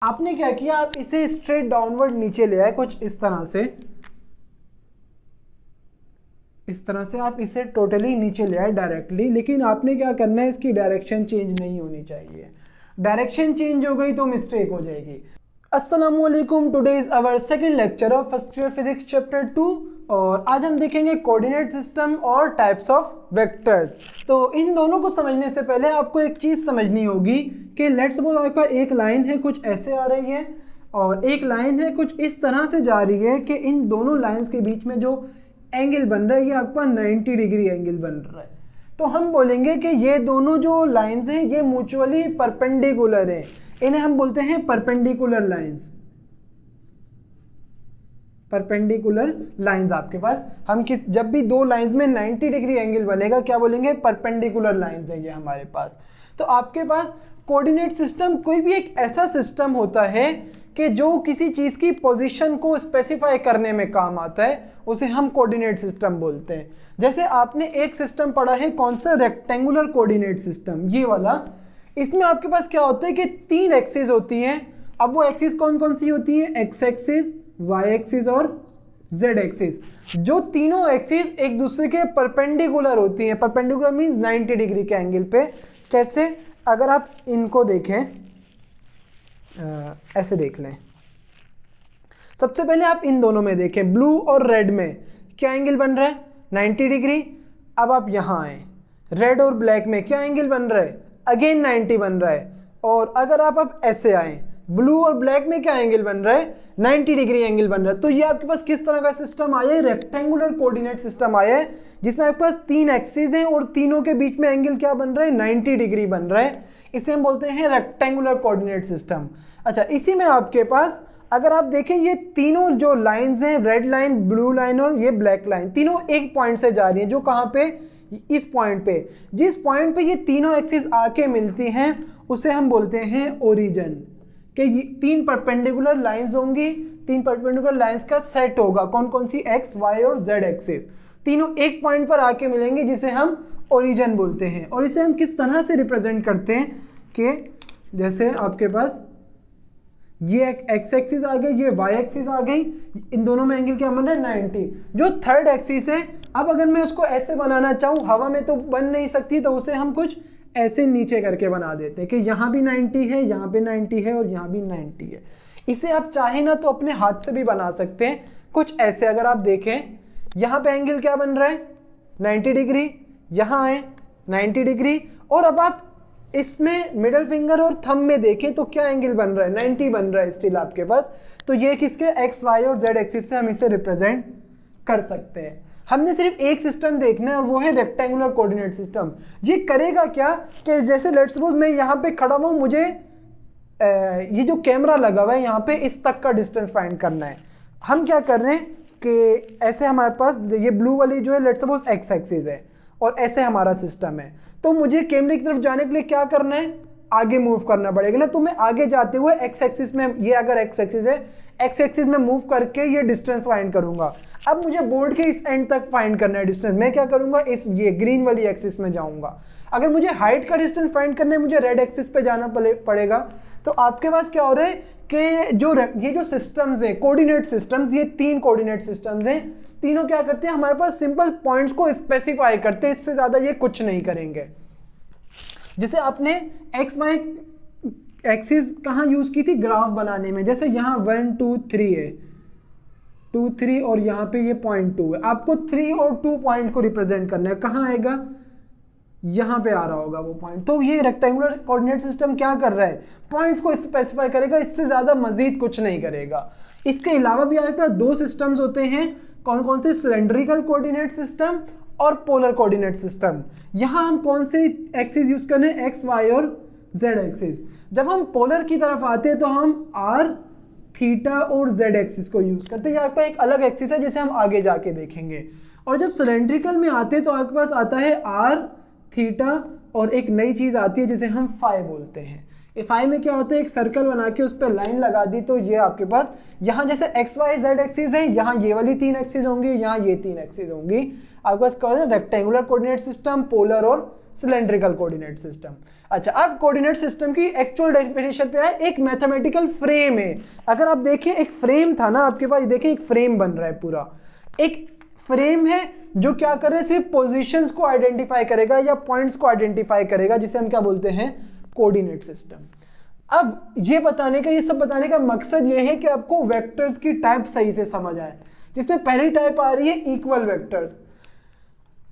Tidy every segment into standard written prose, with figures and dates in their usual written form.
आपने क्या किया, आप इसे स्ट्रेट डाउनवर्ड नीचे ले आए कुछ इस तरह से, आप इसे टोटली नीचे ले आए डायरेक्टली। लेकिन आपने क्या करना है, इसकी डायरेक्शन चेंज नहीं होनी चाहिए। डायरेक्शन चेंज हो गई तो मिस्टेक हो जाएगी। अस्सलामुअलैकुम, today is our second lecture of first year physics chapter 2 और आज हम देखेंगे कोऑर्डिनेट सिस्टम और टाइप्स ऑफ वेक्टर्स। तो इन दोनों को समझने से पहले आपको एक चीज़ समझनी होगी कि लेट्स सपोज आपका एक लाइन है कुछ ऐसे आ रही है और एक लाइन है कुछ इस तरह से जा रही है कि इन दोनों लाइंस के बीच में जो एंगल बन रहा है ये आपका 90 डिग्री एंगल बन रहा है। तो हम बोलेंगे कि ये दोनों जो लाइंस हैं ये म्यूचुअली परपेंडिकुलर हैं, इन्हें हम बोलते हैं परपेंडिकुलर लाइंस। परपेंडिकुलर लाइंस आपके पास हम जब भी दो लाइंस में 90 डिग्री एंगल बनेगा क्या बोलेंगे, परपेंडिकुलर लाइंस है ये हमारे पास। तो आपके पास कोऑर्डिनेट सिस्टम कोई भी एक ऐसा सिस्टम होता है कि जो किसी चीज़ की पोजीशन को स्पेसिफाई करने में काम आता है, उसे हम कोऑर्डिनेट सिस्टम बोलते हैं। जैसे आपने एक सिस्टम पढ़ा है कौन सा, रेक्टेंगुलर कोऑर्डिनेट सिस्टम, ये वाला। इसमें आपके पास क्या होता है कि 3 एक्सिस होती हैं। अब वो एक्सिस कौन कौन सी होती हैं, एक्स एक्सिस, वाई एक्सिस और जेड एक्सिस। जो तीनों एक्सिस एक दूसरे के परपेंडिकुलर होती हैं। परपेंडिकुलर मींस 90 डिग्री के एंगल पे। कैसे, अगर आप इनको देखें ऐसे देख लें। सबसे पहले आप इन दोनों में देखें, ब्लू और रेड में क्या एंगल बन रहा है, 90 डिग्री। अब आप यहाँ आए, रेड और ब्लैक में क्या एंगल बन रहा है, अगेन 90 बन रहा है। और अगर आप ऐसे आए, ब्लू और ब्लैक में क्या एंगल बन रहा है, 90 डिग्री एंगल बन रहा है। तो ये आपके पास किस तरह का सिस्टम आया है, रेक्टेंगुलर कोऑर्डिनेट सिस्टम आया है, जिसमें आपके पास 3 एक्सिस हैं और तीनों के बीच में एंगल क्या बन रहा है, 90 डिग्री बन रहा है। इसे हम बोलते हैं रेक्टेंगुलर कोऑर्डिनेट सिस्टम। अच्छा, इसी में आपके पास अगर आप देखें ये तीनों जो लाइंस हैं, रेड लाइन, ब्लू लाइन और ये ब्लैक लाइन, तीनों एक पॉइंट से जा रही हैं। जो कहाँ पे, इस पॉइंट पे। जिस पॉइंट पे ये तीनों एक्सिस आके मिलती हैं उसे हम बोलते हैं ओरिजिन। कि ये 3 परपेंडिकुलर लाइंस होंगी, 3 परपेंडिकुलर लाइंस का सेट होगा। कौन कौन सी, एक्स, वाई और जेड एक्सिस, तीनों एक पॉइंट पर आके मिलेंगे जिसे हम ओरिजिन बोलते हैं। और इसे हम किस तरह से रिप्रेजेंट करते हैं कि जैसे आपके पास ये एक्स एक्सिस आ गई, ये वाई एक्सिस आ गई, इन दोनों में एंगल क्या बन रहा है, 90। जो थर्ड एक्सिस है, अब अगर मैं उसको ऐसे बनाना चाहूँ, हवा में तो बन नहीं सकती, तो उसे हम कुछ ऐसे नीचे करके बना देते हैं कि यहाँ भी 90 है, यहाँ पे 90 है और यहाँ भी 90 है। इसे आप चाहे ना तो अपने हाथ से भी बना सकते हैं कुछ ऐसे। अगर आप देखें यहाँ पे एंगल क्या बन रहा है, 90 डिग्री, यहाँ आए 90 डिग्री, और अब आप इसमें मिडल फिंगर और थंब में देखें तो क्या एंगल बन रहा है, 90 बन रहा है स्टिल आपके पास। तो ये किसके, एक्स, वाई और जेड एक्सिस से हम इसे रिप्रेजेंट कर सकते हैं। हमने सिर्फ एक सिस्टम देखना है और वो है रेक्टेंगुलर कोऑर्डिनेट सिस्टम। ये करेगा क्या कि जैसे लेट्स सपोज मैं यहाँ पे खड़ा हूँ, मुझे ये जो कैमरा लगा हुआ है यहाँ पे, इस तक का डिस्टेंस फाइंड करना है। हम क्या कर रहे हैं कि ऐसे हमारे पास ये ब्लू वाली जो है लेट्स सपोज एक्स एक्सिस है और ऐसे हमारा सिस्टम है। तो मुझे कैमरे की तरफ जाने के लिए क्या करना है, आगे मूव करना पड़ेगा ना। तो मैं आगे जाते हुए एक्स एक्सिस में, ये अगर एक्स एक्सिस है, एक्स एक्सिस में मूव करके ये डिस्टेंस फाइंड करूंगा। अब मुझे बोर्ड के इस एंड तक फाइंड करना है डिस्टेंस, मैं क्या करूंगा, इस ये ग्रीन वाली एक्सिस में जाऊंगा। अगर मुझे हाइट का डिस्टेंस फाइंड करना है, मुझे रेड एक्सिस पे जाना पड़ेगा। तो आपके पास क्या हो रहा है कि ये जो सिस्टम्स हैं, कोऑर्डिनेट सिस्टम्स, ये 3 कोऑर्डिनेट सिस्टम्स हैं। तीनों क्या करते हैं, हमारे पास सिंपल पॉइंट्स को स्पेसिफाई करते हैं, इससे ज्यादा ये कुछ नहीं करेंगे। जैसे आपने एक्स वाई एक्सिस कहाँ यूज की थी, ग्राफ बनाने में। जैसे यहाँ 1 2 3 है, 2 3 और यहाँ पे ये पॉइंट 2 है। आपको 3 और 2 पॉइंट को रिप्रेजेंट करना है, कहाँ आएगा, यहाँ पे आ रहा होगा वो पॉइंट। तो ये रेक्टेंगुलर कोऑर्डिनेट सिस्टम क्या कर रहा है, पॉइंट्स को स्पेसिफाई करेगा, इससे ज्यादा मजीद कुछ नहीं करेगा। इसके अलावा भी आपके पास 2 सिस्टम्स होते हैं, कौन कौन से, सिलेंड्रिकल कोऑर्डिनेट सिस्टम और पोलर कोऑर्डिनेट सिस्टम। यहाँ हम कौन से एक्सिस यूज कर रहे हैं, एक्स, वाई और जेड एक्सिस। जब हम पोलर की तरफ आते हैं तो हम आर, थीटा और जेड एक्सिस को यूज करते हैं। यहाँ पे एक अलग एक्सिस है जिसे हम आगे जाके देखेंगे। और जब सिलेंड्रिकल में आते हैं तो आपके पास आता है आर, थीटा और एक नई चीज आती है जिसे हम फाई बोलते हैं। फाई में क्या होता है, एक सर्कल बना के उस पर लाइन लगा दी, तो ये आपके पास यहाँ जैसे एक्स वाई जेड एक्सिस है, यहाँ ये वाली 3 एक्सिस होंगी, यहाँ ये 3 एक्सिस होंगी। आपके पास क्या होता है, रेक्टेंगुलर कोऑर्डिनेट सिस्टम, पोलर और सिलेंड्रिकल कोऑर्डिनेट सिस्टम। अच्छा, अब कोऑर्डिनेट सिस्टम की एक्चुअल डेफिनेशन पे आए, एक मैथमेटिकल फ्रेम है। अगर आप देखें एक फ्रेम था ना आपके पास, देखें एक फ्रेम बन रहा है पूरा, एक फ्रेम है जो क्या करे, सिर्फ पोजीशंस को आइडेंटिफाई करेगा या पॉइंट्स को आइडेंटिफाई करेगा, जिसे हम क्या बोलते हैं, कोऑर्डिनेट सिस्टम। अब ये बताने का, ये सब बताने का मकसद ये है कि आपको वेक्टर्स की टाइप सही से समझ आए, जिसमें पहली टाइप आ रही है इक्वल वेक्टर्स।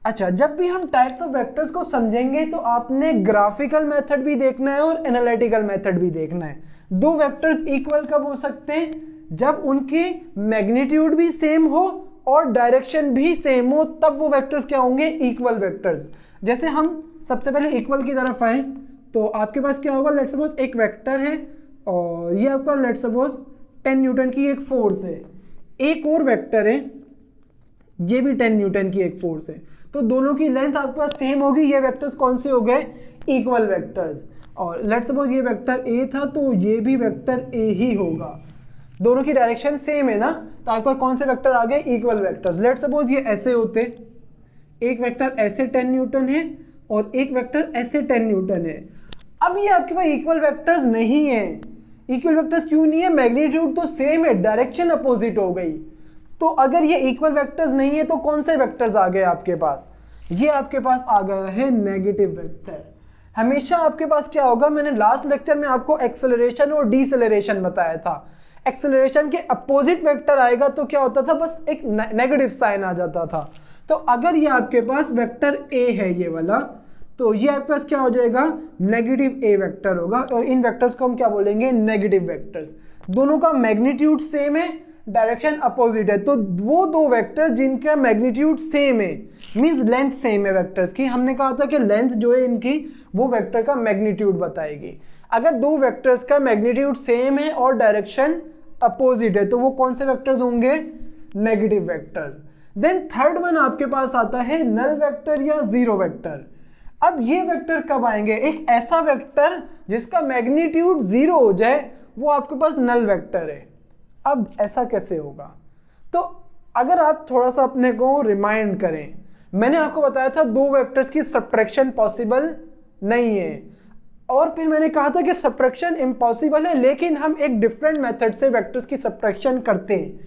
अच्छा, जब भी हम टाइप्स ऑफ वेक्टर्स को समझेंगे तो आपने ग्राफिकल मेथड भी देखना है और एनालिटिकल मेथड भी देखना है। दो वेक्टर्स इक्वल कब हो सकते हैं, जब उनकी मैग्नीट्यूड भी सेम हो और डायरेक्शन भी सेम हो, तब वो वेक्टर्स क्या होंगे, इक्वल वेक्टर्स। जैसे हम सबसे पहले इक्वल की तरफ आए तो आपके पास क्या होगा, लेट्स सपोज एक वेक्टर है और ये आपका लेट्स सपोज 10 न्यूटन की एक फोर्स है, एक और वेक्टर है ये भी 10 न्यूटन की एक फोर्स है, तो दोनों की लेंथ आपके पास सेम होगी। ये वेक्टर्स कौन से हो गए, इक्वल वेक्टर्स। और लेट्स सपोज ये वेक्टर ए था तो ये भी वेक्टर ए ही होगा, दोनों की डायरेक्शन सेम है ना, तो आपके पास कौन से वेक्टर आ गए, इक्वल वेक्टर्स। लेट्स सपोज ये ऐसे होते, एक वेक्टर ऐसे 10 न्यूटन है और एक वेक्टर ऐसे 10 न्यूटन है। अब ये आपके पास इक्वल वेक्टर्स नहीं है। इक्वल वेक्टर्स क्यों नहीं है, मैग्नीट्यूड तो सेम है, डायरेक्शन अपोजिट हो गई। तो अगर ये इक्वल वेक्टर्स नहीं है तो कौन से वेक्टर्स आ गए आपके पास, ये आपके पास आ गया है नेगेटिव वेक्टर। हमेशा आपके पास क्या होगा, मैंने लास्ट लेक्चर में आपको एक्सेलरेशन और डिसेलरेशन बताया था। एक्सेलरेशन के अपोजिट वेक्टर आएगा तो क्या होता था, बस एक नेगेटिव साइन आ जाता था। तो अगर ये आपके पास वेक्टर ए है ये वाला, तो ये आपके पास क्या हो जाएगा, नेगेटिव ए वेक्टर होगा। और इन वेक्टर्स को हम क्या बोलेंगे, नेगेटिव वेक्टर्स। दोनों का मैग्नीट्यूड सेम है, डायरेक्शन अपोजिट है, तो वो दो वेक्टर्स जिनका मैग्नीट्यूड सेम है, मींस लेंथ सेम है वेक्टर्स की। हमने कहा था कि लेंथ जो है इनकी वो वेक्टर का मैग्नीट्यूड बताएगी। अगर दो वेक्टर्स का मैग्नीट्यूड सेम है और डायरेक्शन अपोजिट है तो वो कौन से वेक्टर्स होंगे, negative vectors. Then third one आपके पास आता है नल वेक्टर या जीरो वेक्टर। अब ये वेक्टर कब आएंगे, एक ऐसा वेक्टर जिसका मैग्नीट्यूड जीरो हो जाए वो आपके पास नल वेक्टर है। अब ऐसा कैसे होगा, तो अगर आप थोड़ा सा अपने को रिमाइंड करें, मैंने आपको बताया था दो वेक्टर्स की सब्ट्रैक्शन पॉसिबल नहीं है, और फिर मैंने कहा था कि सब्ट्रैक्शन इम्पॉसिबल है लेकिन हम एक डिफरेंट मेथड से वेक्टर्स की सब्ट्रैक्शन करते हैं।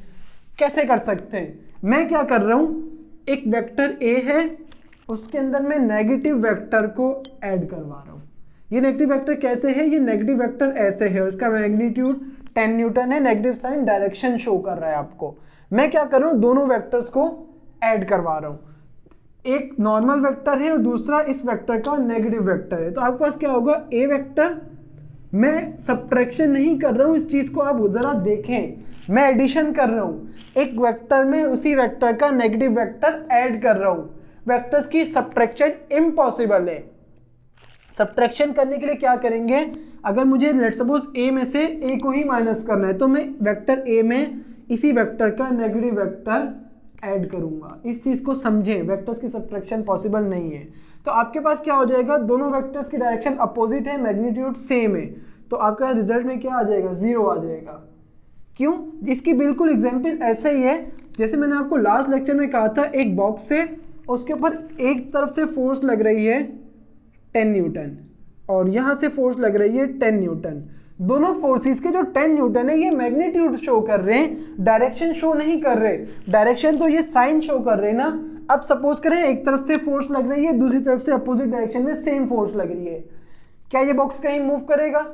कैसे कर सकते हैं, मैं क्या कर रहा हूं, एक वेक्टर ए है उसके अंदर मैं नेगेटिव वेक्टर को ऐड करवा रहा हूं। ये नेगेटिव वेक्टर कैसे है, ये नेगेटिव वेक्टर ऐसे है, उसका मैग्नीट्यूड 10 न्यूटन है, नेगेटिव साइन डायरेक्शन शो कर रहा है आपको। मैं क्या कर रहा हूं, दोनों वेक्टर्स को ऐड करवा रहा हूं, एक नॉर्मल वेक्टर है और दूसरा इस वेक्टर का नेगेटिव वेक्टर है। तो आपके पास क्या होगा, ए वेक्टर, मैं सब्ट्रैक्शन नहीं कर रहा हूं, इस चीज को आप जरा देखें, मैं एडिशन कर रहा हूं, एक वेक्टर में उसी वेक्टर का नेगेटिव वेक्टर ऐड कर रहा हूं। वेक्टर्स की सब्ट्रैक्शन इम्पॉसिबल है। सब्ट्रैक्शन करने के लिए क्या करेंगे, अगर मुझे लेट्स सपोज ए में से ए को ही माइनस करना है तो मैं वेक्टर ए में इसी वेक्टर का नेगेटिव वेक्टर ऐड करूंगा। इस चीज को समझें, वेक्टर्स की सब्ट्रैक्शन पॉसिबल नहीं है। तो आपके पास क्या हो जाएगा, दोनों वेक्टर्स की डायरेक्शन अपोजिट है, मैग्नीट्यूड सेम है, तो आपके पास रिजल्ट में क्या आ जाएगा, जीरो आ जाएगा। क्यों, इसकी बिल्कुल एग्जाम्पल ऐसे ही है जैसे मैंने आपको लास्ट लेक्चर में कहा था, एक बॉक्स है उसके ऊपर एक तरफ से फोर्स लग रही है 10 न्यूटन और यहाँ से फोर्स लग रही है 10 न्यूटन। दोनों फोर्सेस के जो 10 न्यूटन है ये मैग्नीट्यूड शो कर रहे हैं, डायरेक्शन शो नहीं कर रहे। डायरेक्शन तो ये साइन शो कर रहे हैं ना। अब सपोज करें एक तरफ से फोर्स लग रही है, दूसरी तरफ से अपोजिट डायरेक्शन में सेम फोर्स लग रही है, क्या ये बॉक्स कहीं मूव करेगा,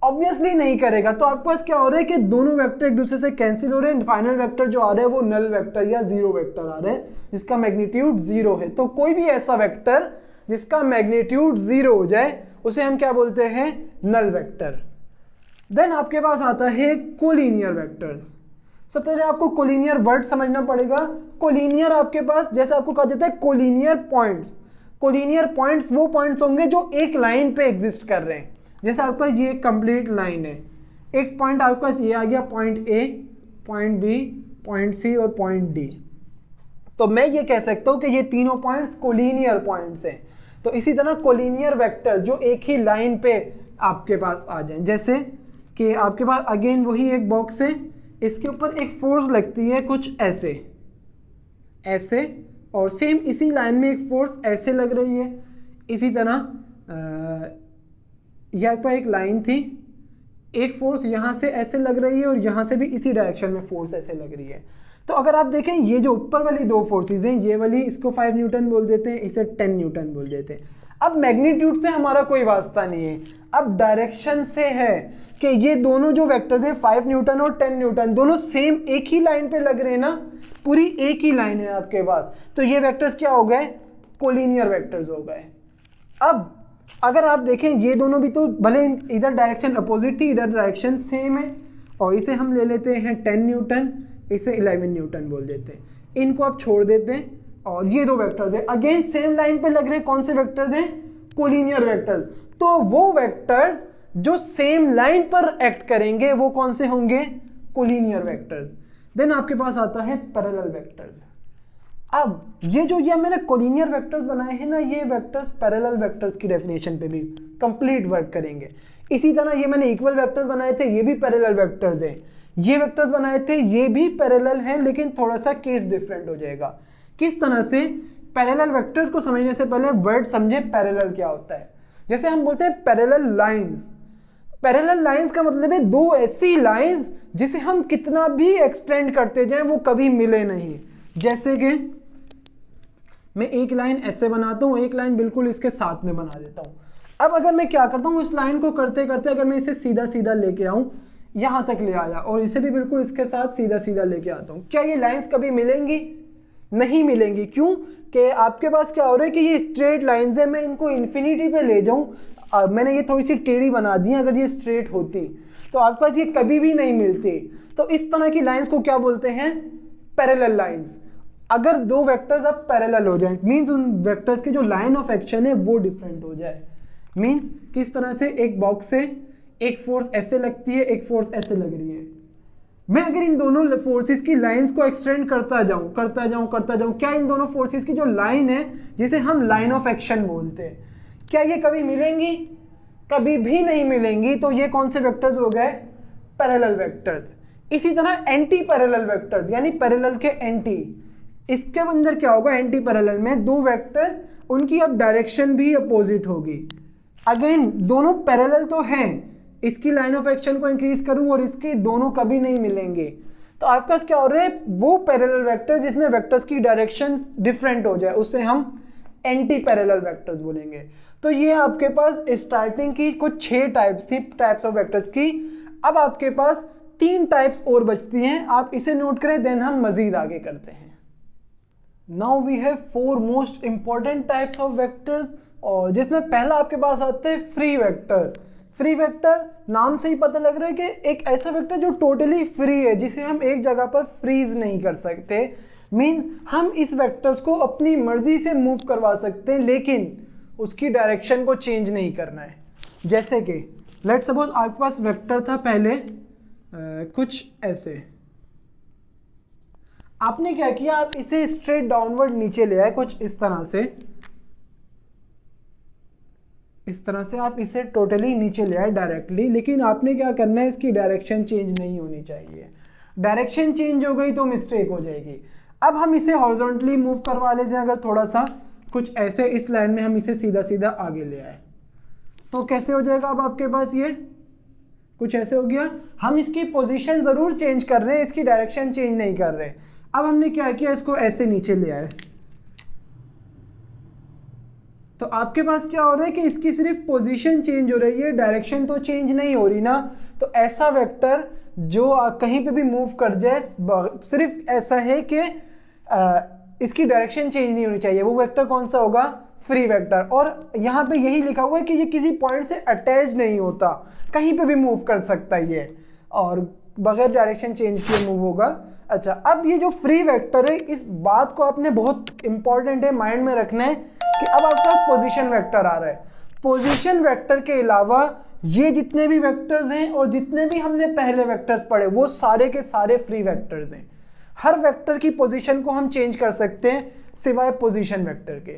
ऑब्वियसली नहीं करेगा। तो आपके पास क्या हो रहा है कि दोनों वेक्टर एक दूसरे से कैंसिल हो रहे हैं, फाइनल वेक्टर जो आ रहा है वो नल वेक्टर या जीरो वेक्टर आ रहा है जिसका मैग्नीट्यूड जीरो है। तो कोई भी ऐसा वेक्टर जिसका मैग्नीट्यूड जीरो हो जाए उसे हम क्या बोलते हैं, नल वेक्टर। देन आपके पास आता है कोलिनियर वेक्टर्स। सबसे पहले आपको कोलिनियर वर्ड समझना पड़ेगा। कोलिनियर आपके पास, जैसे आपको कहा जाता है कोलिनियर पॉइंट्स, कोलिनियर पॉइंट्स वो पॉइंट्स होंगे जो एक लाइन पे एग्जिस्ट कर रहे हैं। जैसे आपके पास ये कंप्लीट लाइन है, एक पॉइंट आपके पास ये आ गया, point A, point B, point C और पॉइंट डी। तो मैं ये कह सकता हूँ कि ये तीनों पॉइंट्स कोलिनियर पॉइंट्स हैं। तो इसी तरह कोलिनियर वेक्टर जो एक ही लाइन पे आपके पास आ जाए, जैसे कि आपके पास अगेन वही एक बॉक्स है, इसके ऊपर एक फोर्स लगती है कुछ ऐसे ऐसे, और सेम इसी लाइन में एक फोर्स ऐसे लग रही है, इसी तरह यहाँ पर एक लाइन थी, एक फोर्स यहाँ से ऐसे लग रही है और यहाँ से भी इसी डायरेक्शन में फोर्स ऐसे लग रही है। तो अगर आप देखें ये जो ऊपर वाली दो फोर्सेस हैं, ये वाली इसको 5 न्यूटन बोल देते हैं, इसे 10 न्यूटन बोल देते हैं। अब मैग्नीट्यूड से हमारा कोई वास्ता नहीं है, अब डायरेक्शन से है कि ये दोनों जो वेक्टर्स हैं 5 न्यूटन और 10 न्यूटन दोनों सेम एक ही लाइन पे लग रहे हैं ना, पूरी एक ही लाइन है आपके पास, तो ये वेक्टर्स क्या हो गए, कोलिनियर वेक्टर्स हो गए। अब अगर आप देखें ये दोनों भी तो भले इधर डायरेक्शन अपोजिट थी, इधर डायरेक्शन सेम है, और इसे हम ले लेते हैं 10 न्यूटन, इसे 11 न्यूटन बोल देते हैं, इनको आप छोड़ देते हैं और ये दो वेक्टर्स हैं अगेन सेम लाइन पे लग रहे हैं। कौन से वेक्टर्स हैं, कोलिनियर वेक्टर्स। तो वो वेक्टर्स जो सेम लाइन पर एक्ट करेंगे वो कौन से होंगे, कोलिनियर वेक्टर्स। देन आपके पास आता है पैरेलल वेक्टर्स। अब ये मैंने कोलिनियर वेक्टर्स बनाए हैं ना, ये वेक्टर्स पैरेलल वेक्टर्स की डेफिनेशन पे भी कंप्लीट वर्क करेंगे। इसी तरह ये मैंने इक्वल वेक्टर्स बनाए थे, ये भी पैरेलल वेक्टर्स हैं। ये वेक्टर्स बनाए थे, ये भी पैरेलल हैं, लेकिन थोड़ा सा केस डिफरेंट हो जाएगा। किस तरह से, पैरेलल वेक्टर्स को समझने से पहले वर्ड समझे पैरेलल क्या होता है। जैसे हम बोलते हैं पैरेलल लाइंस, पैरेलल लाइंस का मतलब है दो ऐसी लाइंस जिसे हम कितना भी एक्सटेंड करते जाएं वो कभी मिले नहीं। जैसे कि मैं एक लाइन ऐसे बनाता हूं, एक लाइन बिल्कुल इसके साथ में बना देता हूं। अब अगर मैं क्या करता हूं, इस लाइन को करते करते अगर मैं इसे सीधा सीधा लेके आऊं, यहां तक ले आया, और इसे भी बिल्कुल इसके साथ सीधा सीधा लेके आता हूं, क्या ये लाइंस कभी मिलेंगी, नहीं मिलेंगी। क्यों कि आपके पास क्या हो रहा है कि ये स्ट्रेट लाइंस है, मैं इनको इन्फिनिटी पे ले जाऊं, मैंने ये थोड़ी सी टेढ़ी बना दी है, अगर ये स्ट्रेट होती तो आपके पास ये कभी भी नहीं मिलती। तो इस तरह की लाइंस को क्या बोलते हैं, पैरेलल लाइंस। अगर दो वेक्टर्स अब पैरेलल हो जाए, मींस उन वेक्टर्स की जो लाइन ऑफ एक्शन है वो डिफरेंट हो जाए। मींस किस तरह से, एक बॉक्स से एक फोर्स ऐसे लगती है, एक फोर्स ऐसे लग रही है, मैं अगर इन दोनों फोर्सेस की लाइंस को एक्सटेंड करता जाऊं, क्या इन दोनों फोर्सेस की जो लाइन है जिसे हम लाइन ऑफ एक्शन बोलते हैं, क्या ये कभी मिलेंगी, कभी भी नहीं मिलेंगी। तो ये कौन से वेक्टर्स हो गए, पैरेलल वेक्टर्स। इसी तरह एंटी पैरेलल वेक्टर्स, यानी पैरेलल के एंटी, इसके अंदर क्या होगा, एंटी पैरेलल में दो वेक्टर्स, उनकी अब डायरेक्शन भी अपोजिट होगी। अगेन दोनों पैरेलल तो हैं, इसकी लाइन ऑफ एक्शन को इंक्रीज करूं और इसके, दोनों कभी नहीं मिलेंगे। तो आपके पास क्या हो रहा है, वो पैरेलल वेक्टर जिसमें वेक्टर्स की डायरेक्शन डिफरेंट हो जाए उससे हम एंटी पैरेलल वेक्टर्स बोलेंगे। तो ये आपके पास स्टार्टिंग की कुछ 6 टाइप्स थी, टाइप्स ऑफ वेक्टर्स की। अब आपके पास 3 टाइप्स और बचती हैं, आप इसे नोट करें, देन हम मजीद आगे करते हैं। Now we have 4 most important types of vectors, और जिसमें पहला आपके पास आता है फ्री वेक्टर। फ्री वेक्टर नाम से ही पता लग रहा है कि एक ऐसा वेक्टर जो टोटली फ्री है, जिसे हम एक जगह पर फ्रीज नहीं कर सकते। मींस हम इस वेक्टर्स को अपनी मर्जी से मूव करवा सकते हैं, लेकिन उसकी डायरेक्शन को चेंज नहीं करना है। जैसे कि लेट्स सपोज आपके पास वेक्टर था पहले कुछ ऐसे, आपने क्या किया, आप इसे स्ट्रेट डाउनवर्ड नीचे ले आए, कुछ इस तरह से आप इसे टोटली नीचे ले आए डायरेक्टली, लेकिन आपने क्या करना है, इसकी डायरेक्शन चेंज नहीं होनी चाहिए। डायरेक्शन चेंज हो गई तो मिस्टेक हो जाएगी। अब हम इसे हॉरिजॉन्टली मूव करवा लेते हैं, अगर थोड़ा सा कुछ ऐसे इस लाइन में हम इसे सीधा सीधा आगे ले आए तो कैसे हो जाएगा। अब आपके पास ये कुछ ऐसे हो गया, हम इसकी पोजीशन जरूर चेंज कर रहे हैं, इसकी डायरेक्शन चेंज नहीं कर रहे। अब हमने क्या किया, इसको ऐसे नीचे ले आए, तो आपके पास क्या हो रहा है कि इसकी सिर्फ पोजीशन चेंज हो रही है, डायरेक्शन तो चेंज नहीं हो रही ना। तो ऐसा वेक्टर जो कहीं पे भी मूव कर जाए, सिर्फ ऐसा है कि इसकी डायरेक्शन चेंज नहीं होनी चाहिए, वो वेक्टर कौन सा होगा, फ्री वेक्टर। और यहाँ पे यही लिखा हुआ है कि ये किसी पॉइंट से अटैच नहीं होता, कहीं पे भी मूव कर सकता है ये, और बगैर डायरेक्शन चेंज किए मूव होगा। अच्छा, अब ये जो फ्री वेक्टर है, इस बात को आपने बहुत इंपॉर्टेंट है माइंड में रखना है कि अब आपका पोजीशन वेक्टर आ रहा है। पोजीशन वेक्टर के अलावा ये जितने भी वेक्टर्स हैं और जितने भी हमने पहले वेक्टर्स पढ़े वो सारे के सारे फ्री वेक्टर्स हैं। हर वेक्टर की पोजीशन को हम चेंज कर सकते हैं सिवाय पोजीशन वेक्टर के।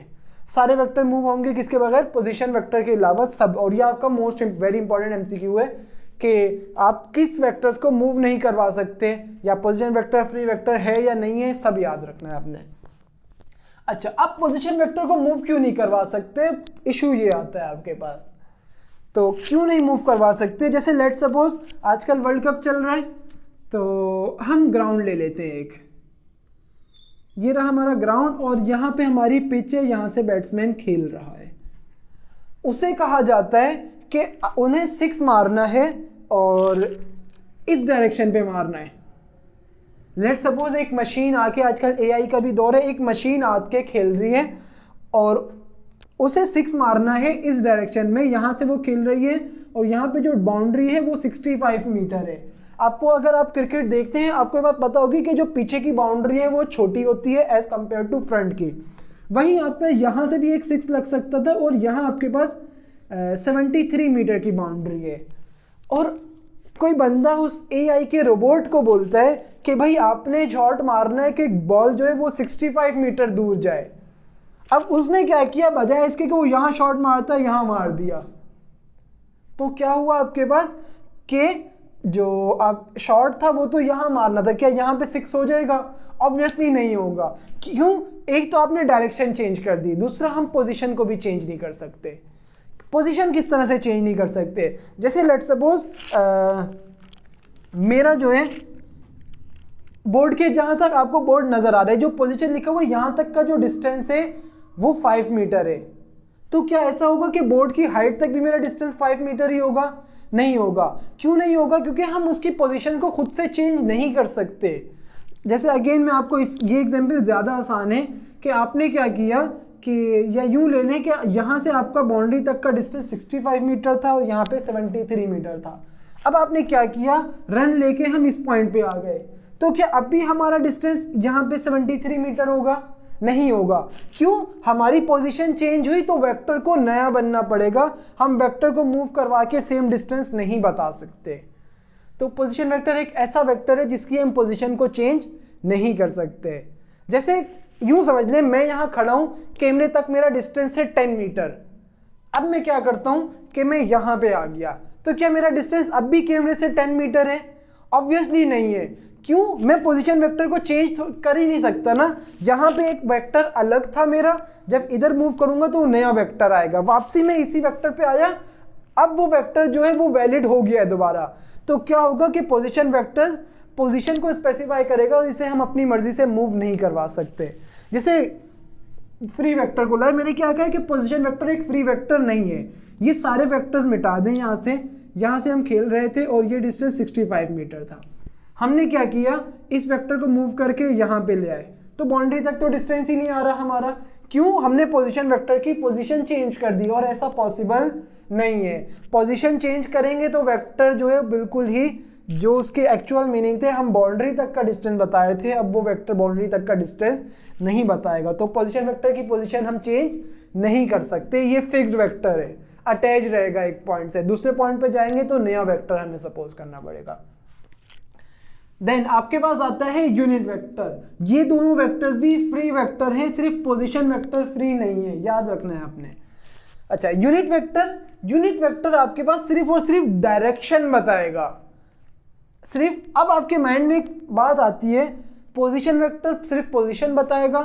सारे वेक्टर मूव होंगे किसके बगैर, पोजीशन वेक्टर के अलावा सब। और ये आपका मोस्ट वेरी इंपॉर्टेंट एमसीक्यू है कि आप किस वेक्टर्स को मूव नहीं करवा सकते, या पोजीशन वेक्टर फ्री वेक्टर है या नहीं है, सब याद रखना है आपने। अच्छा, अब पोजीशन वेक्टर को मूव क्यों नहीं करवा सकते, इशू ये आता है आपके पास। तो क्यों नहीं मूव करवा सकते, जैसे लेट सपोज आजकल वर्ल्ड कप चल रहा है, तो हम ग्राउंड ले लेते हैं एक, ये रहा हमारा ग्राउंड और यहाँ पे हमारी पिच है, यहाँ से बैट्समैन खेल रहा है। उसे कहा जाता है कि उन्हें 6 मारना है और इस डायरेक्शन पे मारना है। लेट सपोज एक मशीन आके, आजकल एआई का भी दौर है, एक मशीन आके खेल रही है और उसे 6 मारना है इस डायरेक्शन में, यहाँ से वो खेल रही है और यहाँ पे जो बाउंड्री है वो 65 मीटर है। आपको अगर आप क्रिकेट देखते हैं आपको ये बात पता होगी कि जो पीछे की बाउंड्री है वो छोटी होती है एज कम्पेयर टू फ्रंट की। वहीं आपका यहाँ से भी एक 6 लग सकता था और यहाँ आपके पास 73 मीटर की बाउंड्री है। और कोई बंदा उस एआई के रोबोट को बोलता है कि भाई आपने शॉट मारना है कि बॉल जो है वो 65 मीटर दूर जाए। अब उसने क्या किया, बजाय इसके कि वो यहाँ शॉट मारता है यहाँ मार दिया, तो क्या हुआ आपके पास कि जो आप शॉट था वो तो यहाँ मारना था, क्या यहाँ पे 6 हो जाएगा? ऑब्वियसली नहीं होगा। क्यों? एक तो आपने डायरेक्शन चेंज कर दी, दूसरा हम पोजीशन को भी चेंज नहीं कर सकते। पोजीशन किस तरह से चेंज नहीं कर सकते, जैसे लेट्स सपोज मेरा जो है बोर्ड के जहाँ तक आपको बोर्ड नज़र आ रहा है, जो पोजीशन लिखा हुआ है यहाँ तक का जो डिस्टेंस है वो 5 मीटर है। तो क्या ऐसा होगा कि बोर्ड की हाइट तक भी मेरा डिस्टेंस 5 मीटर ही होगा? नहीं होगा। क्यों नहीं होगा? क्योंकि हम उसकी पोजीशन को खुद से चेंज नहीं कर सकते। जैसे अगेन मैं आपको ये एग्जांपल ज़्यादा आसान है कि आपने क्या किया कि या यूँ ले लें कि यहाँ से आपका बाउंड्री तक का डिस्टेंस 65 मीटर था और यहाँ पे 73 मीटर था। अब आपने क्या किया, रन लेके हम इस पॉइंट पे आ गए, तो क्या अब भी हमारा डिस्टेंस यहाँ पे 73 मीटर होगा? नहीं होगा। क्यों? हमारी पोजीशन चेंज हुई तो वेक्टर को नया बनना पड़ेगा, हम वेक्टर को मूव करवा के सेम डिस्टेंस नहीं बता सकते। तो पोजीशन वेक्टर एक ऐसा वेक्टर है जिसकी हम पोजीशन को चेंज नहीं कर सकते। जैसे यूं समझ लें मैं यहाँ खड़ा हूँ, कैमरे तक मेरा डिस्टेंस है 10 मीटर। अब मैं क्या करता हूँ कि मैं यहाँ पे आ गया, तो क्या मेरा डिस्टेंस अब भी कैमरे से 10 मीटर है? ऑब्वियसली नहीं है। क्यों? मैं पोजीशन वेक्टर को चेंज कर ही नहीं सकता ना। यहाँ पे एक वेक्टर अलग था मेरा, जब इधर मूव करूंगा तो नया वेक्टर आएगा, वापसी में इसी वेक्टर पे आया, अब वो वेक्टर जो है वो वैलिड हो गया है दोबारा। तो क्या होगा कि पोजीशन वेक्टर्स पोजीशन को स्पेसिफाई करेगा और इसे हम अपनी मर्जी से मूव नहीं करवा सकते। जैसे फ्री वेक्टर को लाए, मैंने क्या कहा कि पोजीशन वेक्टर एक फ्री वेक्टर नहीं है। ये सारे वेक्टर्स मिटा दें यहाँ से हम खेल रहे थे और ये डिस्टेंस 65 मीटर था। हमने क्या किया, इस वेक्टर को मूव करके यहाँ पे ले आए, तो बाउंड्री तक तो डिस्टेंस ही नहीं आ रहा हमारा। क्यों? हमने पोजीशन वेक्टर की पोजीशन चेंज कर दी और ऐसा पॉसिबल नहीं है। पोजीशन चेंज करेंगे तो वेक्टर जो है बिल्कुल ही जो उसके एक्चुअल मीनिंग थे, हम बाउंड्री तक का डिस्टेंस बताए थे, अब वो वेक्टर बाउंड्री तक का डिस्टेंस नहीं बताएगा। तो पोजीशन वेक्टर की पोजीशन हम चेंज नहीं कर सकते, ये फिक्स्ड वेक्टर है, अटैच रहेगा एक पॉइंट से, दूसरे पॉइंट पे जाएंगे तो नया वेक्टर हमें सपोज करना पड़ेगा। देन आपके पास आता है यूनिट वेक्टर। ये दोनों वेक्टर्स भी फ्री वेक्टर हैं, सिर्फ पोजीशन वेक्टर फ्री नहीं है, याद रखना है आपने। अच्छा, यूनिट वेक्टर आपके पास सिर्फ और सिर्फ डायरेक्शन बताएगा। सिर्फ अब आपके माइंड में एक बात आती है, पोजीशन वेक्टर सिर्फ पोजीशन बताएगा,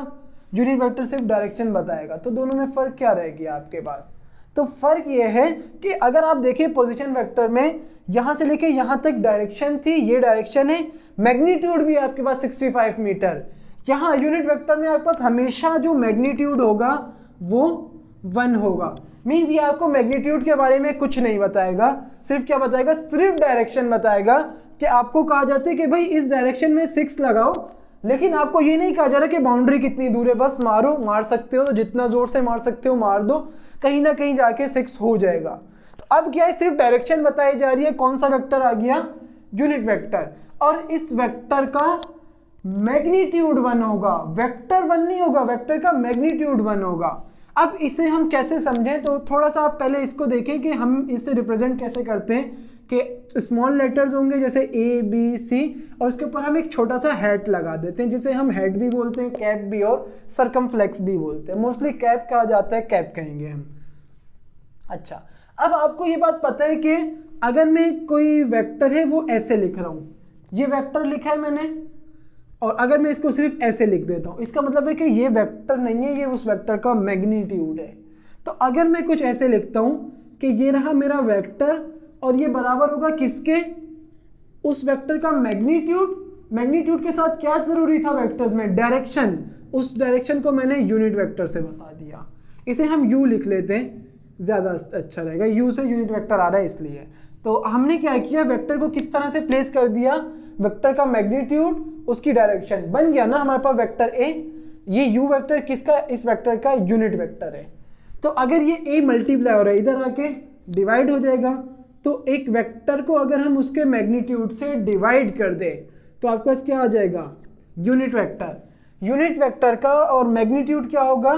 यूनिट वेक्टर सिर्फ डायरेक्शन बताएगा, तो दोनों में फर्क क्या रह गया आपके पास? तो फर्क ये है कि अगर आप देखें पोजीशन वेक्टर में यहाँ से लेके यहाँ तक डायरेक्शन थी, ये डायरेक्शन है, मैग्नीट्यूड भी आपके पास 65 मीटर। यहाँ यूनिट वेक्टर में आपके पास हमेशा जो मैग्नीट्यूड होगा वो 1 होगा। मीन्स ये आपको मैग्नीट्यूड के बारे में कुछ नहीं बताएगा, सिर्फ क्या बताएगा, सिर्फ डायरेक्शन बताएगा। कि आपको कहा जाता है कि भाई इस डायरेक्शन में 6 लगाओ, लेकिन आपको ये नहीं कहा जा रहा कि बाउंड्री कितनी दूर है, बस मारो, मार सकते हो तो जितना जोर से मार सकते हो मार दो, कहीं ना कहीं जाके 6 हो जाएगा। तो अब क्या है, सिर्फ डायरेक्शन बताई जा रही है। कौन सा वेक्टर आ गया? Unit vector. और इस वेक्टर का मैग्नीट्यूड 1 होगा, वेक्टर 1 नहीं होगा, वेक्टर का मैग्नीट्यूड 1 होगा। अब इसे हम कैसे समझें, तो थोड़ा सा आप पहले इसको देखें कि हम इसे रिप्रेजेंट कैसे करते हैं। कि स्मॉल लेटर्स होंगे जैसे ए बी सी, और उसके ऊपर हम एक छोटा सा हैट लगा देते हैं, जिसे हम हेड भी बोलते हैं, कैप भी और सरकमफ्लेक्स भी बोलते हैं। मोस्टली कैप कहा जाता है, कैप कहेंगे हम। अच्छा, अब आपको ये बात पता है कि अगर मैं कोई वेक्टर है वो ऐसे लिख रहा हूँ, ये वेक्टर लिखा है मैंने, और अगर मैं इसको सिर्फ ऐसे लिख देता हूँ, इसका मतलब है कि ये वेक्टर नहीं है, ये उस वेक्टर का मैग्नीट्यूड है। तो अगर मैं कुछ ऐसे लिखता हूँ कि ये रहा मेरा वेक्टर और ये बराबर होगा किसके, उस वेक्टर का मैग्नीट्यूड। मैग्नीट्यूड के साथ क्या जरूरी था वेक्टर्स में, डायरेक्शन। उस डायरेक्शन को मैंने यूनिट वेक्टर से बता दिया, इसे हम यू लिख लेते हैं, ज़्यादा अच्छा रहेगा, यू से यूनिट वेक्टर आ रहा है इसलिए। तो हमने क्या किया, वेक्टर को किस तरह से प्लेस कर दिया, वेक्टर का मैग्नीट्यूड उसकी डायरेक्शन बन गया ना हमारे पास वेक्टर ए। ये यू वेक्टर किसका, इस वेक्टर का यूनिट वेक्टर है। तो अगर ये ए मल्टीप्लाई हो रहा है इधर आके डिवाइड हो जाएगा, तो एक वेक्टर को अगर हम उसके मैग्नीट्यूड से डिवाइड कर दें तो आपके पास क्या आ जाएगा, यूनिट वेक्टर। यूनिट वेक्टर का और मैग्नीट्यूड क्या होगा,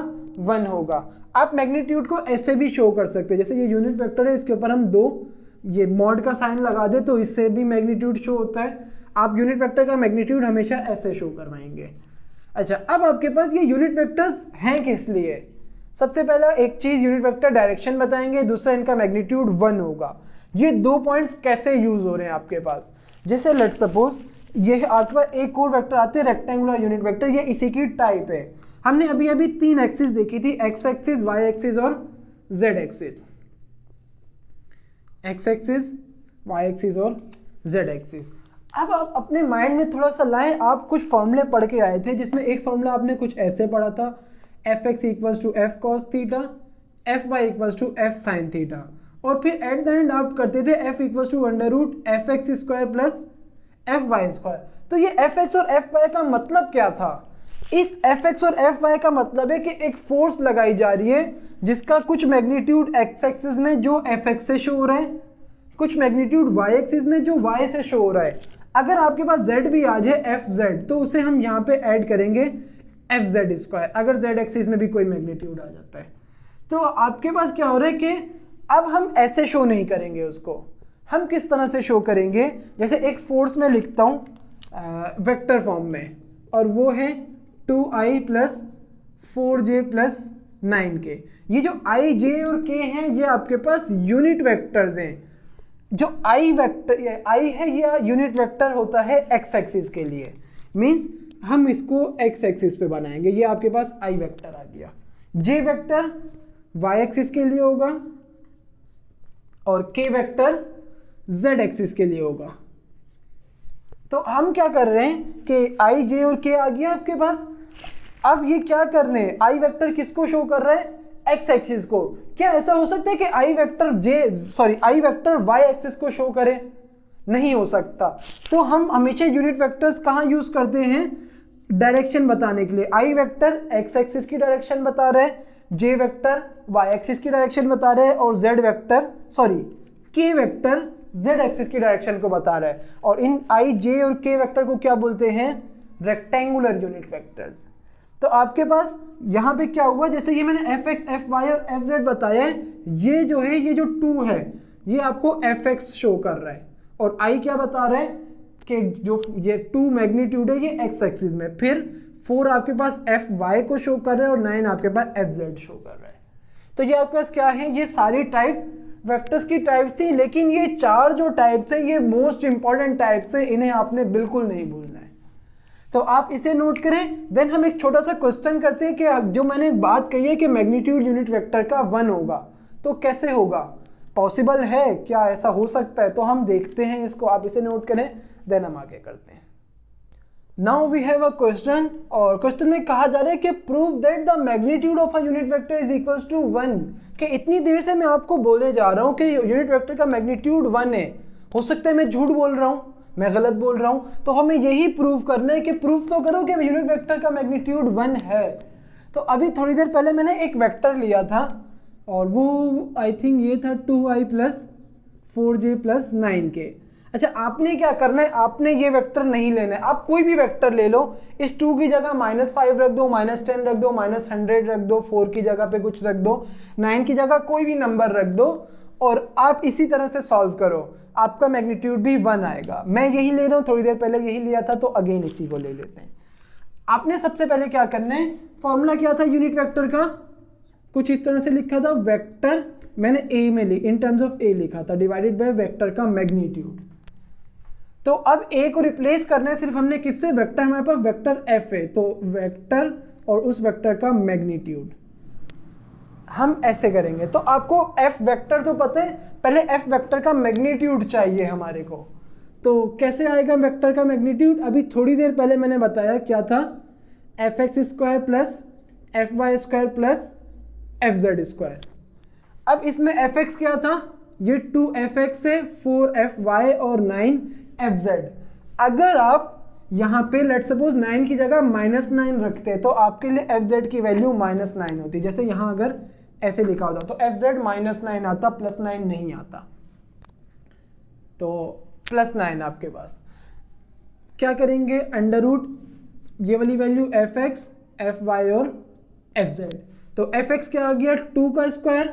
1 होगा। आप मैग्नीट्यूड को ऐसे भी शो कर सकते हैं, जैसे ये यूनिट वेक्टर है, इसके ऊपर हम 2 ये मॉड का साइन लगा दे तो इससे भी मैग्नीट्यूड शो होता है। आप यूनिट वेक्टर का मैग्नीट्यूड हमेशा ऐसे शो करवाएंगे। अच्छा, अब आपके पास ये यूनिट वेक्टर्स हैं किस लिए, सबसे पहला एक चीज यूनिट वेक्टर डायरेक्शन बताएंगे, दूसरा इनका मैग्नीट्यूड 1 होगा। ये 2 पॉइंट्स कैसे यूज हो रहे हैं आपके पास, जैसे लेट सपोज ये आपके पास एक और वेक्टर आते हैं रेक्टेंगुलर यूनिट वेक्टर, ये इसी की टाइप है। हमने अभी अभी 3 एक्सिस देखी थी, एक्स एक्सिस, वाई एक्सिस और Z axis. X axis, Y axis और जेड एक्सिस। अब आप अपने माइंड में थोड़ा सा लाएं, आप कुछ फॉर्मूले पढ़ के आए थे जिसमें एक फॉर्मूला आपने कुछ ऐसे पढ़ा था, F X equals to F cos theta, F Y equals to F sine theta, और फिर एट द एंड आप करते थे F equals to under root F X square plus F Y square. तो ये एफ एक्स और F Y का मतलब क्या था, इस एफ एक्स और एफ वाई का मतलब है कि एक फोर्स लगाई जा रही है जिसका कुछ मैग्नीट्यूड एक्स एक्सिस में जो एफ एक्स से शो हो रहा है, कुछ मैग्नीट्यूड वाई एक्सिस में जो वाई से शो हो रहा है। अगर आपके पास जेड भी आ जाए एफ जेड, तो उसे हम यहाँ पे ऐड करेंगे एफ जेड स्क्वायर, अगर जेड एक्सिस में भी कोई मैग्नीट्यूड आ जाता है। तो आपके पास क्या हो रहा है कि अब हम ऐसे शो नहीं करेंगे उसको, हम किस तरह से शो करेंगे, जैसे एक फोर्स में लिखता हूँ वेक्टर फॉर्म में, और वो है 2i plus 4j plus 9k। ये जो i, j और k हैं ये आपके पास यूनिट वेक्टर्स हैं। जो i वेक्टर, ये i है, ये यूनिट वेक्टर होता है x एक्सिस के लिए, मींस हम इसको x एक्सिस पे बनाएंगे, ये आपके पास i वेक्टर आ गया। j वेक्टर y एक्सिस के लिए होगा और k वेक्टर z एक्सिस के लिए होगा। तो हम क्या कर रहे हैं कि i, j और k आ गया आपके पास। अब ये क्या कर रहे हैं, i वेक्टर किसको शो कर रहा है, x एक्सिस को। क्या ऐसा हो सकता है कि i वेक्टर y एक्सिस को शो करे, नहीं हो सकता। तो हम हमेशा यूनिट वेक्टर्स कहाँ यूज करते हैं, डायरेक्शन बताने के लिए। i वेक्टर x एक्सिस की डायरेक्शन बता रहा है, j वेक्टर y एक्सिस की डायरेक्शन बता रहे हैं, और k वेक्टर z एक्सिस की डायरेक्शन को बता रहा है। और इन i, j और k वेक्टर को क्या बोलते हैं, रेक्टेंगुलर यूनिट वेक्टर्स। तो आपके पास यहाँ पे क्या हुआ, जैसे ये मैंने एफ एक्स, एफ वाई और एफ जेड बताया है, ये जो है, ये जो 2 है ये आपको एफ एक्स शो कर रहा है, और आई क्या बता रहा है कि जो ये 2 मैग्नीट्यूड है ये एक्स एक्सिस में, फिर 4 आपके पास एफ वाई को शो कर रहा है और 9 आपके पास एफ जेड शो कर रहा है। तो ये आपके पास क्या है, ये सारी टाइप्स वेक्टर्स की टाइप्स थी, लेकिन ये 4 जो टाइप्स हैं ये मोस्ट इंपॉर्टेंट टाइप्स हैं, इन्हें आपने बिल्कुल नहीं भूलना है। तो आप इसे नोट करें। देन हम एक छोटा सा क्वेश्चन करते हैं कि जो मैंने एक बात कही है कि मैग्नीट्यूड यूनिट वेक्टर का 1 होगा, तो कैसे होगा, पॉसिबल है क्या, ऐसा हो सकता है? तो हम देखते हैं इसको, आप इसे नोट करें, देन हम आगे करते हैं। Now we have a question, और क्वेश्चन में कहा जा रहा है कि prove that the magnitude of a unit vector is equals to 1। कि इतनी देर से मैं आपको बोलने जा रहा हूं कि यूनिट वेक्टर का मैग्नीट्यूड 1 है, हो सकता है मैं झूठ बोल रहा हूं, मैं गलत बोल रहा हूं, तो हमें यही प्रूव करना है कि प्रूफ तो करो कि यूनिट वेक्टर का मैग्नीट्यूड 1 है। तो अभी थोड़ी देर पहले मैंने एक वेक्टर लिया था और वो आई थिंक ये था 2i plus 4j plus 9k। अच्छा, आपने क्या करना है, आपने ये वेक्टर नहीं लेना है, आप कोई भी वेक्टर ले लो, इस 2 की जगह -5 रख दो, -10 रख दो, -100 रख दो, 4 की जगह पे कुछ रख दो, 9 की जगह कोई भी नंबर रख दो, और आप इसी तरह से सॉल्व करो, आपका मैग्नीट्यूड भी 1 आएगा। मैं यही ले रहा हूँ, थोड़ी देर पहले यही लिया था, तो अगेन इसी को ले लेते हैं। आपने सबसे पहले क्या करना है, फॉर्मूला क्या था यूनिट वेक्टर का, कुछ इस तरह से लिखा था, वेक्टर मैंने ए में इन टर्म्स ऑफ ए लिखा था, डिवाइडेड बाय वेक्टर का मैग्नीट्यूड। तो अब a को रिप्लेस करना है सिर्फ हमने किससे, वेक्टर हमारे पास वेक्टर f है, तो वेक्टर और उस वेक्टर का मैग्नीट्यूड हम ऐसे करेंगे। तो आपको f वेक्टर तो पता है, पहले f वेक्टर का मैग्नीट्यूड चाहिए हमारे को। तो कैसे आएगा वेक्टर का मैग्नीट्यूड, अभी थोड़ी देर पहले मैंने बताया क्या था, fx square plus fy square plus fz square. अब इसमें fx क्या था, ये 2fx है, 4fy और 9fz। अगर आप यहाँ पे लेट सपोज 9 की जगह -9 रखते हैं तो आपके लिए fz की वैल्यू -9 होती। जैसे यहाँ अगर ऐसे लिखा होता तो fz -9 आता, +9 नहीं आता, तो +9 आपके पास। क्या करेंगे, अंडर रूट ये वाली वैल्यू fx, fy और fz। तो fx क्या आ गया 2 का स्क्वायर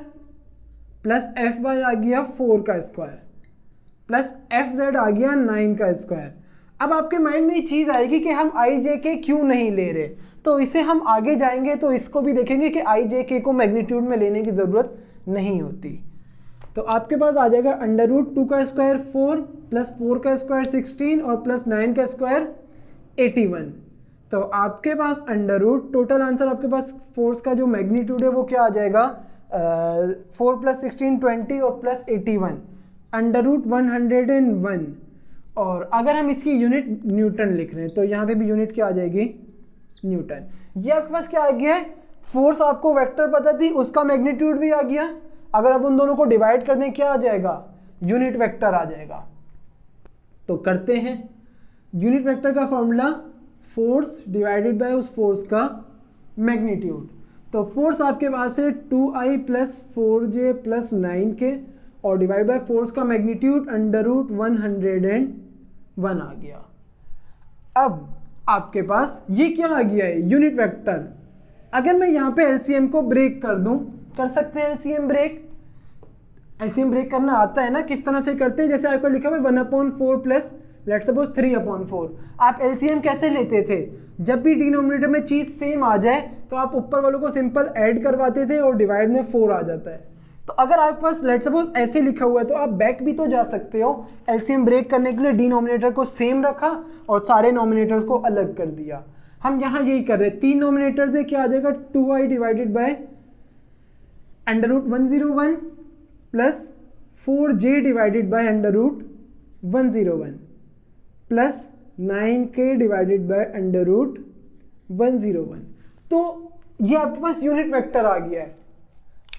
प्लस fy आ गया 4 का स्क्वायर प्लस fz आ गया 9 का स्क्वायर। अब आपके माइंड में ये चीज़ आएगी कि हम आई जे के क्यों नहीं ले रहे, तो इसे हम आगे जाएंगे तो इसको भी देखेंगे कि आई जे के को मैग्नीट्यूड में लेने की ज़रूरत नहीं होती। तो आपके पास आ जाएगा अंडर रूट 2 का स्क्वायर 4 प्लस 4 का स्क्वायर 16 और प्लस 9 का स्क्वायर 81। तो आपके पास अंडर रूट टोटल आंसर आपके पास फोर्स का जो मैग्नीट्यूड है वो क्या आ जाएगा, 4 प्लस 16 20 और प्लस 81 अंडर रूट 101। और अगर हम इसकी यूनिट न्यूटन लिख रहे हैं तो यहाँ पे भी यूनिट क्या आ जाएगी, न्यूटन। ये आपके पास क्या आ गया है, फोर्स आपको वेक्टर पता थी, उसका मैग्नीट्यूड भी आ गया। अगर आप उन दोनों को डिवाइड कर दें क्या आ जाएगा, यूनिट वेक्टर आ जाएगा। तो करते हैं, यूनिट वेक्टर का फॉर्मूला फोर्स डिवाइडेड बाय उस फोर्स का मैग्नीट्यूड। तो फोर्स आपके पास है 2i plus 4j plus 9k और डिवाइड बाय फोर्स का मैग्नीट्यूड अंडर रूट 101 आ गया। अब आपके पास ये क्या आ गया है, यूनिट वेक्टर। अगर मैं यहाँ पे एलसीएम को ब्रेक कर दूं, कर सकते हैं एलसीएम ब्रेक, एलसीएम ब्रेक करना आता है ना, किस तरह से करते हैं, जैसे आपको लिखा हुआ 1/4 प्लस लेट सपोज 3/4। आप एलसीएम कैसे लेते थे, जब भी डिनोमिनेटर में चीज़ सेम आ जाए तो आप ऊपर वालों को सिंपल ऐड करवाते थे और डिवाइड में 4 आ जाता है। तो अगर आपके पास लेट सपोज ऐसे लिखा हुआ है तो आप बैक भी तो जा सकते हो, एलसीएम ब्रेक करने के लिए डिनोमिनेटर को सेम रखा और सारे नोमिनेटर्स को अलग कर दिया। हम यहाँ यही कर रहे हैं, 3 नोमिनेटर से क्या आ जाएगा 2i divided by under root 101 plus 4j divided by under root 101 plus 9k divided by under root 101। तो ये आपके पास यूनिट वेक्टर आ गया है।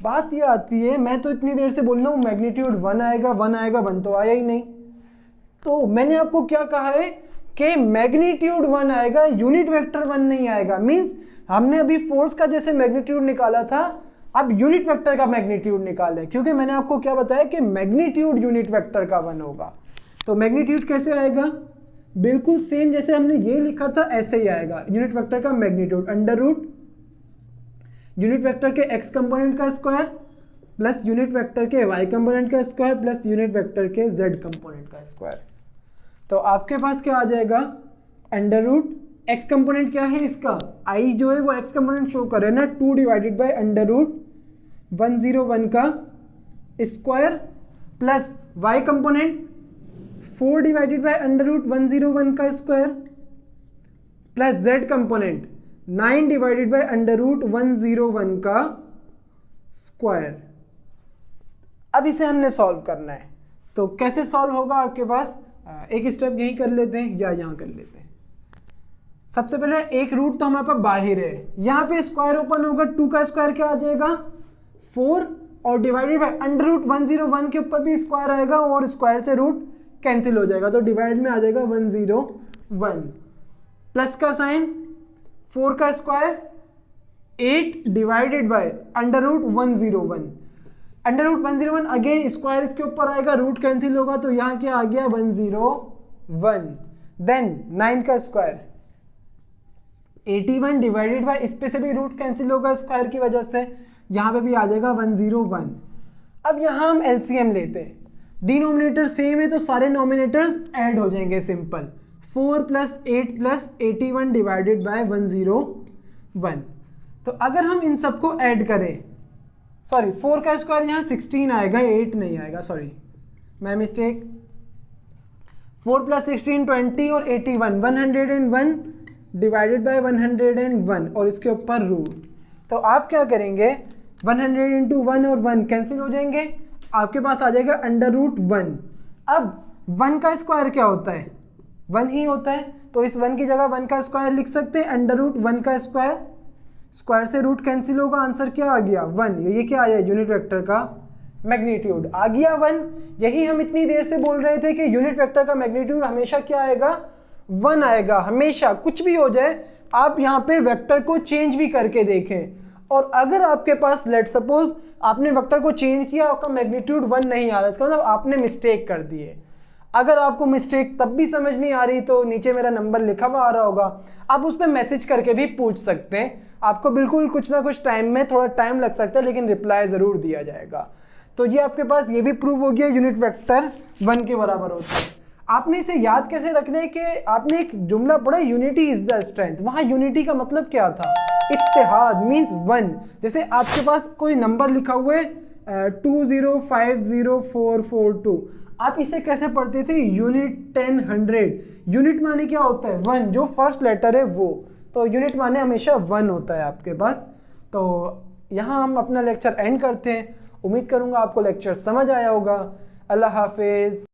बात ये आती है, मैं तो इतनी देर से बोल रहा हूँ मैग्नीट्यूड 1 आएगा 1 आएगा, 1 तो आया ही नहीं। तो मैंने आपको क्या कहा है कि मैग्नीट्यूड 1 आएगा, यूनिट वेक्टर 1 नहीं आएगा। मींस हमने अभी फोर्स का जैसे मैग्नीट्यूड निकाला था, अब यूनिट वेक्टर का मैग्नीट्यूड निकाला है, क्योंकि मैंने आपको क्या बताया कि मैग्नीट्यूड यूनिट वेक्टर का 1 होगा। तो मैग्नीट्यूड कैसे आएगा, बिल्कुल सेम जैसे हमने ये लिखा था ऐसे ही आएगा। यूनिट वेक्टर का magnitude under root unit vector के x कंपोनेंट का स्क्वायर प्लस यूनिट वेक्टर के y कंपोनेंट का स्क्वायर प्लस यूनिट वेक्टर के z कंपोनेंट का स्क्वायर। तो आपके पास क्या आ जाएगा, अंडर रूट x कंपोनेंट क्या है इसका, i जो है वो x कंपोनेंट शो कर रहे हैं ना, 2 डिवाइडेड बाय अंडर रूट 101 का square plus y component 4 divided by under root 101 का square plus z component 9 divided by under root 101 का स्क्वायर। अब इसे हमने सॉल्व करना है, तो कैसे सॉल्व होगा आपके पास, एक स्टेप यही कर लेते हैं या यहाँ कर लेते हैं। सबसे पहले एक रूट तो हमारे पास बाहर है, यहाँ पे स्क्वायर ओपन होगा, 2 का स्क्वायर क्या आ जाएगा 4 और डिवाइडेड बाय अंडर रूट 101 के ऊपर भी स्क्वायर आएगा और स्क्वायर से रूट कैंसिल हो जाएगा, तो डिवाइड में आ जाएगा 101 प्लस का साइन 4 का square 8 divided by under root 101। Under root 101 again square इसके ऊपर आएगा, रूट कैंसिल होगा तो यहाँ क्या आ गया 101। देन 9 का स्क्वायर 81 डिवाइडेड बाय, इस पे से भी रूट कैंसिल होगा स्क्वायर की वजह से, यहाँ पे भी आ जाएगा 101। अब यहाँ हम एलसीएम लेते हैं, डिनोमिनेटर सेम है तो सारे नोमिनेटर्स ऐड हो जाएंगे simple, 4 plus 8 plus 81 divided by 101। तो अगर हम इन सबको ऐड करें, सॉरी 4 का स्क्वायर यहाँ 16 आएगा, 8 नहीं आएगा, सॉरी मैं मिस्टेक, 4 + 16 20 और 81 101 डिवाइडेड बाय 101 और इसके ऊपर रूट। तो आप क्या करेंगे 100 इंटू 1 और 1 कैंसिल हो जाएंगे, आपके पास आ जाएगा √1। अब 1 का स्क्वायर क्या होता है 1 ही होता है, तो इस 1 की जगह 1 का स्क्वायर लिख सकते हैं √1 का स्क्वायर, स्क्वायर से रूट कैंसिल होगा, आंसर क्या आ गया 1। ये क्या आया यूनिट वेक्टर का मैग्नीट्यूड आ गया 1। यही हम इतनी देर से बोल रहे थे कि यूनिट वेक्टर का मैग्नीट्यूड हमेशा क्या आएगा 1 आएगा, हमेशा कुछ भी हो जाए। आप यहाँ पे वेक्टर को चेंज भी करके देखें, और अगर आपके पास लेट सपोज आपने वेक्टर को चेंज किया, आपका मैग्नीट्यूड 1 नहीं आ रहा, इसका मतलब आपने मिस्टेक कर दी है। अगर आपको मिस्टेक तब भी समझ नहीं आ रही तो नीचे मेरा नंबर लिखा हुआ आ रहा होगा, आप उस पर मैसेज करके भी पूछ सकते हैं। आपको बिल्कुल कुछ ना कुछ टाइम में थोड़ा टाइम लग सकता है, लेकिन रिप्लाई ज़रूर दिया जाएगा। तो ये आपके पास ये भी प्रूव हो गया यूनिट वेक्टर 1 के बराबर होता है। आपने इसे याद कैसे रखना है कि आपने एक जुमला पढ़ा यूनिटी इज द स्ट्रेंथ, वहाँ यूनिटी का मतलब क्या था इत्तेहाद मीन्स 1। जैसे आपके पास कोई नंबर लिखा हुआ है 2050442, आप इसे कैसे पढ़ते थे यूनिट 10 100, यूनिट माने क्या होता है 1, जो फर्स्ट लेटर है वो, तो यूनिट माने हमेशा 1 होता है आपके पास। तो यहाँ हम अपना लेक्चर एंड करते हैं। उम्मीद करूँगा आपको लेक्चर समझ आया होगा। अल्लाह हाफिज़।